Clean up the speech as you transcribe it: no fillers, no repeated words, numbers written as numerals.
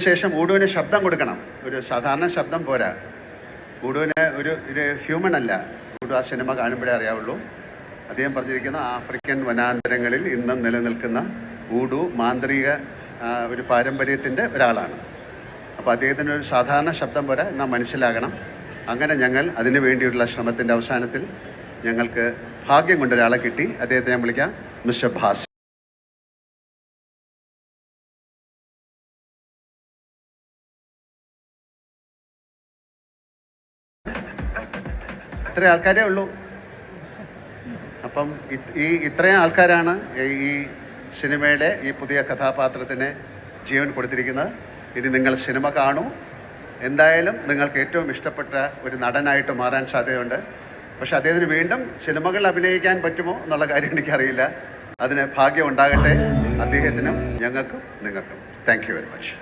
ശേഷം ഊടുവിന് ശബ്ദം കൊടുക്കണം. ഒരു സാധാരണ ശബ്ദം പോരാ. ഊടുവിന് ഒരു ഹ്യൂമൺ അല്ല. ഊടു ആ സിനിമ കാണുമ്പോഴേ അറിയാവുള്ളൂ. അദ്ദേഹം പറഞ്ഞിരിക്കുന്ന ആഫ്രിക്കൻ വനാന്തരങ്ങളിൽ ഇന്നും നിലനിൽക്കുന്ന ഊഡു മാന്ത്രിക ഒരു പാരമ്പര്യത്തിൻ്റെ ഒരാളാണ്. അപ്പോൾ അദ്ദേഹത്തിന് ഒരു സാധാരണ ശബ്ദം പോരാ, എന്നാൽ മനസ്സിലാകണം. അങ്ങനെ ഞങ്ങൾ അതിനു വേണ്ടിയുള്ള ശ്രമത്തിൻ്റെ അവസാനത്തിൽ ഞങ്ങൾക്ക് ഭാഗ്യം കൊണ്ട് ഒരാളെ കിട്ടി. അദ്ദേഹത്തെ ഞാൻ വിളിക്കാം, മിസ്റ്റർ ഭാസ്. ഇത്രയും ആൾക്കാരേ ഉള്ളൂ. അപ്പം ഇത്രയും ആൾക്കാരാണ് ഈ സിനിമയുടെ ഈ പുതിയ കഥാപാത്രത്തിന് ജീവൻ കൊടുത്തിരിക്കുന്നത്. ഇനി നിങ്ങൾ സിനിമ കാണൂ. എന്തായാലും നിങ്ങൾക്ക് ഏറ്റവും ഇഷ്ടപ്പെട്ട ഒരു നടനായിട്ട് മാറാൻ സാധ്യതയുണ്ട്. പക്ഷെ അദ്ദേഹത്തിന് വീണ്ടും സിനിമകൾ അഭിനയിക്കാൻ പറ്റുമോ എന്നുള്ള കാര്യം എനിക്കറിയില്ല. അതിന് ഭാഗ്യം ഉണ്ടാകട്ടെ അദ്ദേഹത്തിനും ഞങ്ങൾക്കും നിങ്ങൾക്കും. Thank you very much.